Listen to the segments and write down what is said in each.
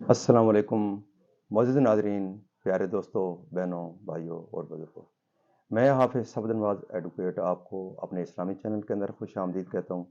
السلام علیکم معزز ناظرین، پیارے دوستوں، بہنوں، بھائیوں اور بزرگوں۔ میں حافظ صفد نواز ایڈوکیٹ آپ کو اپنے اسلامی چینل کے اندر خوش آمدید کہتا ہوں،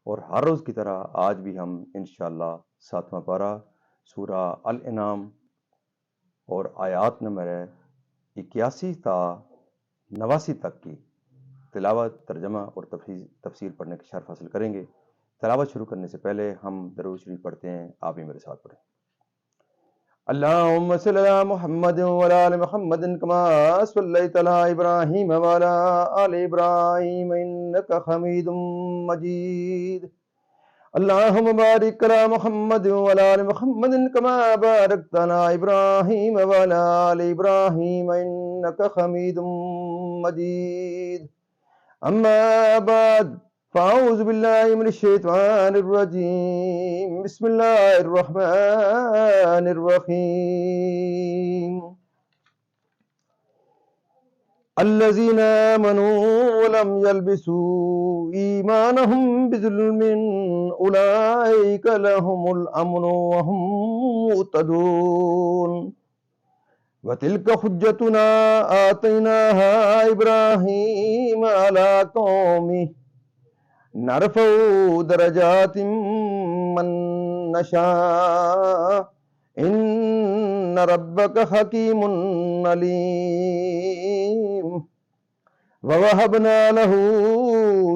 اور ہر روز کی طرح آج بھی ہم انشاءاللہ 7واں پارہ سورہ الانعام اور آیات نمبر 81 تا 89 تک کی تلاوت، ترجمہ اور تفسیر پڑھنے کی شرف حاصل کریں گے۔ تلاوت شروع کرنے سے پہلے ہم درود شریف پڑھتے ہیں، آپ بھی میرے ساتھ پڑھیں۔ اللهم صل على محمد وعلى آل محمد كما صليت على إبراهيم وعلى آل إبراهيم إنك حميد مجيد. اللهم بارك على محمد وعلى آل محمد كما باركت على إبراهيم وعلى آل إبراهيم إنك حميد مجيد. أما بعد فأعوذ بالله من الشيطان الرجيم. بسم الله الرحمن الرحيم. الذين آمنوا ولم يلبسوا إيمانهم بظلم أولئك لهم الأمن وهم مهتدون. وتلك حجتنا آتيناها إبراهيم على قومه نرفع درجات من نشاء إن ربك حكيم عليم. ووهبنا له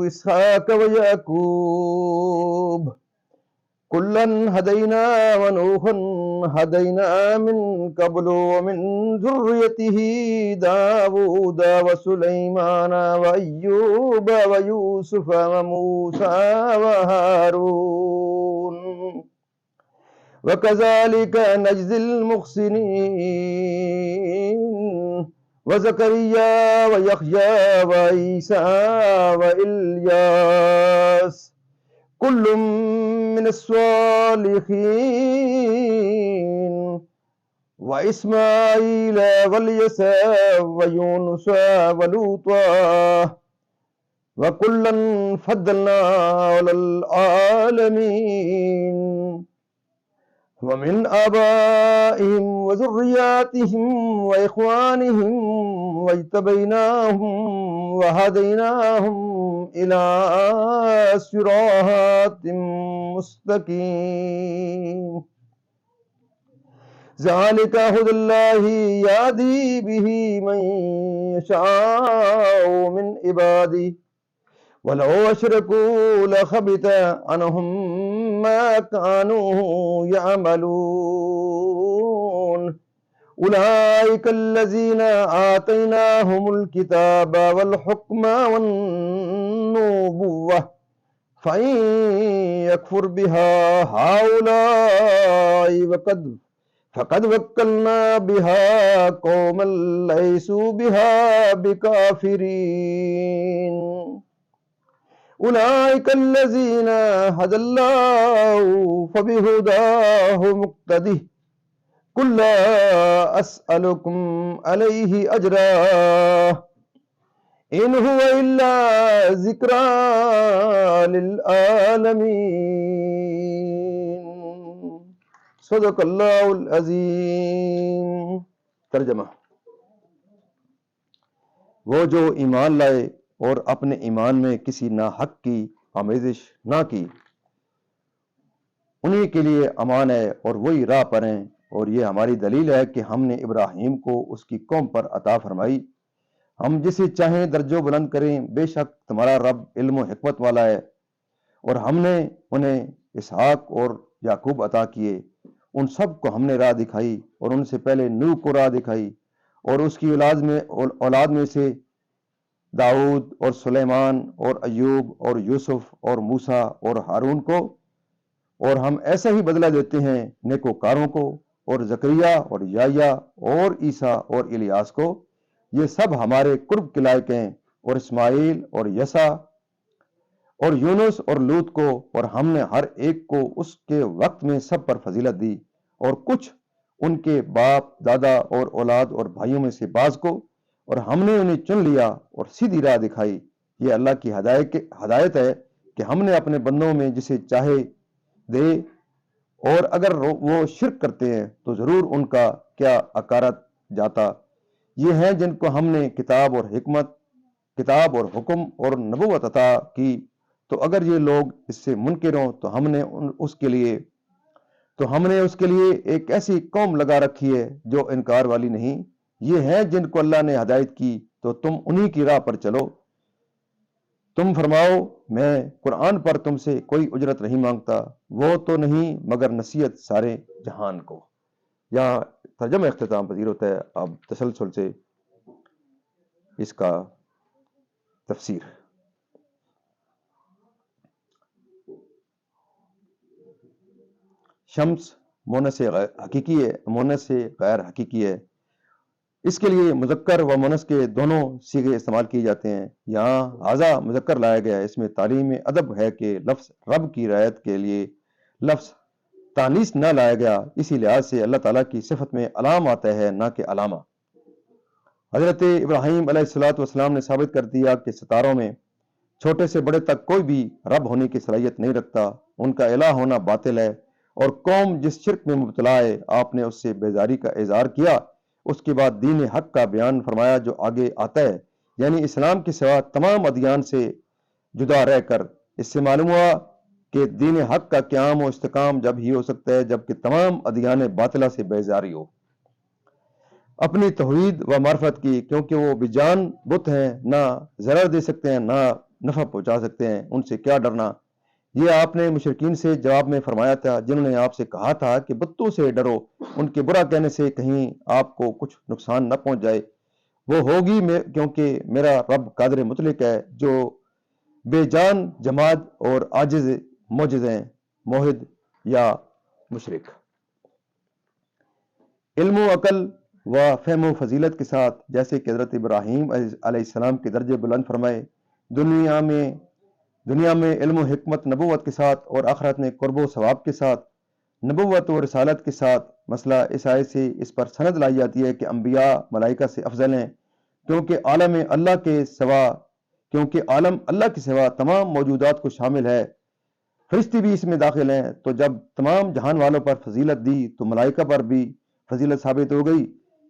إسحاق ويعقوب كلا هدينا ونوحا هدينا من قبل ومن ذريته داود وسليمان وأيوب ويوسف وموسى وهارون وكذلك نجزي المحسنين وزكريا ويحيى وعيسى وإلياس كل من الصالحين وإسماعيل واليسع ويونس ولوطا وكلا فضلنا على العالمين. ومن آبائهم وذرياتهم وإخوانهم واجتبيناهم وهديناهم إلى صراط مستقيم. ذلك هدى الله يهدي به من يشاء من عباده ولو أشركوا لخبط عنهم ما كانوا يعملون. أولئك الذين آتيناهم الكتاب والحكم والنبوة فإن يكفر بها هؤلاء فقد وكلنا بها قوما ليسوا بها بكافرين. أولئك الذين هدى الله فبهداه مقتده. قل لا أسألكم عليه أجرا إن هو إلا ذكرى للعالمين. صدق اللہ العظیم. ترجمہ: وہ جو ایمان لائے اور اپنے ایمان میں کسی ناحق کی آمیزش نہ کی، انہی کے لیے امان ہے اور وہی راہ پر ہیں. اور یہ ہماری دلیل ہے کہ ہم نے ابراہیم کو اس کی قوم پر عطا فرمائی. ہم جسے چاہیں درجہ بلند کریں، بے شک تمہارا رب علم و حکمت والا ہے. اور ہم نے انہیں اسحاق اور یعقوب عطا کیے. ان سب کو ہم نے راہ دکھائی اور ان سے پہلے نوح کو راہ دکھائی، اور اس کی اولاد میں سے داؤد اور سلیمان اور ایوب اور یوسف اور موسیٰ اور ہارون کو. اور ہم ایسا ہی بدلہ دیتے ہیں نیکوکاروں کو. اور زکریا اور یحییٰ اور عیسیٰ اور الیاس کو، یہ سب ہمارے قرب کے لائق ہیں. اور اسماعیل اور یسع اور یونس اور لوط کو، اور ہم نے ہر ایک کو اس کے وقت میں سب پر فضیلت دی. اور کچھ ان کے باپ، دادا اور اولاد اور بھائیوں میں سے بعض کو، اور ہم نے انہیں چن لیا اور سیدھی راہ دکھائی. یہ اللہ کی ہدایت ہے کہ ہم نے اپنے بندوں میں جسے چاہے دے اور اگر وہ شرک کرتے ہیں تو ضرور ان کا کیا اکارت جاتا۔ یہ ہیں جن کو ہم نے کتاب اور حکم اور نبوت عطا کی، تو اگر یہ لوگ اس سے منکر ہوں تو ہم نے اس کے لیے ایک ایسی قوم لگا رکھی ہے جو انکار والی نہیں۔ یہ ہیں جن کو اللہ نے ہدایت کی، تو تم انہی کی راہ پر چلو۔ تم فرماؤ میں قرآن پر تم سے کوئی اجرت نہیں مانگتا، وہ تو نہیں مگر نصیحت سارے جہان کو۔ یہاں ترجمہ اختتام پذیر ہوتا ہے، اب تسلسل سے اس کا تفسیر۔ شمس مونس سے غیر حقیقی ہے۔ اس کے لیے مذکر و مونس کے دونوں صیغے استعمال کیے جاتے ہیں۔ یہاں ھذا مذکر لایا گیا ہے، اس میں تعلیم ادب ہے کہ لفظ رب کی رعایت کے لیے لفظ تانیث نہ لایا گیا، اسی لحاظ سے اللہ تعالیٰ کی صفت میں علام آتا ہے نہ کہ علامہ۔ حضرت ابراہیم علیہ السلام نے ثابت کر دیا کہ ستاروں میں چھوٹے سے بڑے تک کوئی بھی رب ہونے کی صلاحیت نہیں رکھتا، ان کا الہ ہونا باطل ہے، اور قوم جس شرک میں مبتلا ہے آپ نے اس سے بیزاری کا اظہار کیا۔ اس کے بعد دین حق کا بیان فرمایا جو آگے آتا ہے، یعنی اسلام کے سوا تمام ادیان سے جدا رہ کر۔ اس سے معلوم ہوا کہ دین حق کا قیام و استحکام جب ہی ہو سکتا ہے جبکہ تمام ادیان باطلہ سے بیزاری ہو۔ اپنی توحید و معرفت کی، کیونکہ وہ بجان بت ہیں، نہ ضرر دے سکتے ہیں نہ نفع پہنچا سکتے ہیں، ان سے کیا ڈرنا۔ یہ آپ نے مشرکین سے جواب میں فرمایا تھا جنہوں نے آپ سے کہا تھا کہ بتوں سے ڈرو، ان کے برا کہنے سے کہیں آپ کو کچھ نقصان نہ پہنچ جائے۔ وہ ہوگی کیونکہ میرا رب قادر مطلق ہے جو بے جان جماد اور عاجز معجز ہیں، موحد یا مشرک۔ علم و عقل و فہم و فضیلت کے ساتھ، جیسے کہ حضرت ابراہیم علیہ السلام کے درجے بلند فرمائے، دنیا میں علم و حکمت نبوت کے ساتھ، اور آخرت میں قرب و ثواب کے ساتھ، نبوت و رسالت کے ساتھ۔ مسئلہ اس آیت سے اس پر سند لائی جاتی ہے کہ انبیاء ملائکہ سے افضل ہیں، کیونکہ عالم اللہ کے سوا تمام موجودات کو شامل ہے، فرشتے بھی اس میں داخل ہیں۔ تو جب تمام جہان والوں پر فضیلت دی تو ملائکہ پر بھی فضیلت ثابت ہو گئی۔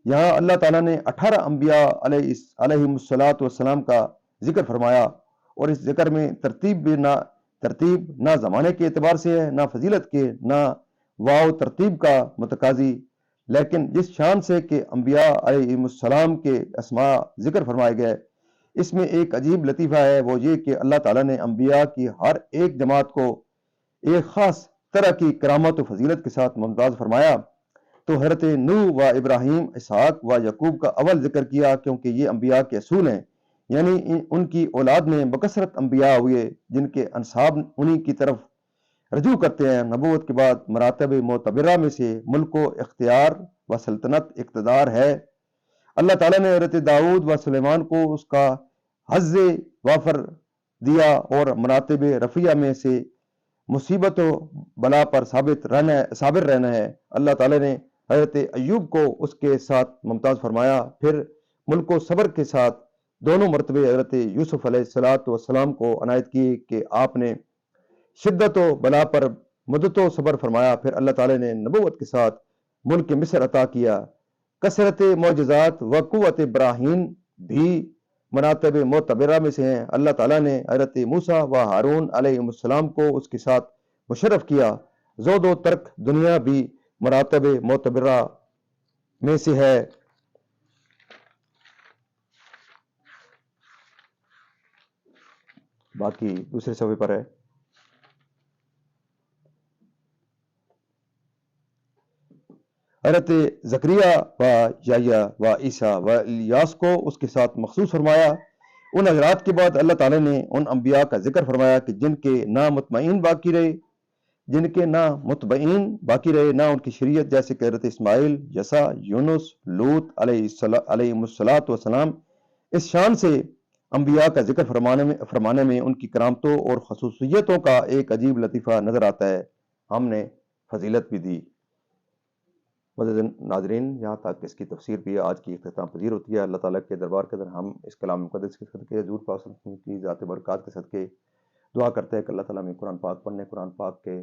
یہاں اللہ تعالیٰ نے 18 انبیاء علیہم السلام کا ذکر فرمایا، اور اس ذکر میں ترتیب نہ زمانے کے اعتبار سے ہے، نہ فضیلت کے، نہ واو ترتیب کا متقاضی، لیکن جس شان سے کہ انبیاء علیہم السلام کے اسماء ذکر فرمائے گئے۔ اس میں ایک عجیب لطیفہ ہے، وہ یہ کہ اللہ تعالیٰ نے انبیاء کی ہر ایک جماعت کو ایک خاص طرح کی کرامت و فضیلت کے ساتھ ممتاز فرمایا۔ تو حضرت نوح و ابراہیم، اسحاق و یعقوب کا اول ذکر کیا، کیونکہ یہ انبیاء کے اصول ہیں، یعنی ان کی اولاد میں بکثرت انبیاء ہوئے جن کے انساب انہی کی طرف رجوع کرتے ہیں۔ نبوت کے بعد مراتب معتبرہ میں سے ملک و اختیار و سلطنت اقتدار ہے۔ اللہ تعالیٰ نے حضرت داؤد و سلیمان کو اس کا حظ وافر دیا، اور مراتب رفیہ میں سے مصیبت و بلا پر صابر رہنا ہے۔ اللہ تعالیٰ نے حضرت ایوب کو اس کے ساتھ ممتاز فرمایا، پھر ملک و صبر کے ساتھ دونوں مرتبے حضرت یوسف علیہ السلام کو عنایت کی کہ آپ نے شدت و بلا پر مدت و صبر فرمایا۔ پھر اللہ تعالیٰ نے نبوت کے ساتھ ملک مصر عطا کیا۔ کثرت معجزات و قوت براہین بھی مراتب معتبرہ میں سے ہیں۔ اللہ تعالیٰ نے حضرت موسیٰ و ہارون علیہ السلام کو اس کے ساتھ مشرف کیا۔ زہد و ترک دنیا بھی مراتب معتبرہ میں سے ہے۔ باقی دوسرے صفحے پر ہے۔ حضرت زکریا و یحییٰ و عیسیٰ و الیاس کو اس کے ساتھ مخصوص فرمایا۔ ان حضرات کے بعد اللہ تعالیٰ نے ان انبیاء کا ذکر فرمایا کہ جن کے نہ مطمئن باقی رہے نہ ان کی شریعت، جیسے کہ حضرت اسماعیل، یسع، یونس، لوط علیہم السلام۔ اس شان سے انبیاء کا ذکر فرمانے میں ان کی کرامتوں اور خصوصیتوں کا ایک عجیب لطیفہ نظر آتا ہے۔ ہم نے فضیلت بھی دی۔ معزز ناظرین، یہاں تک اس کی تفسیر بھی آج کی اختتام پذیر ہوتی ہے۔ اللہ تعالیٰ کے دربار کے اندر ہم اس کلام مقدس کے صدقے، حضور پاک صلی اللہ علیہ وسلم کی ذات برکات کے صدقے دعا کرتے ہیں کہ اللہ تعالیٰ میں قرآن پاک پڑھنے، قرآن پاک کے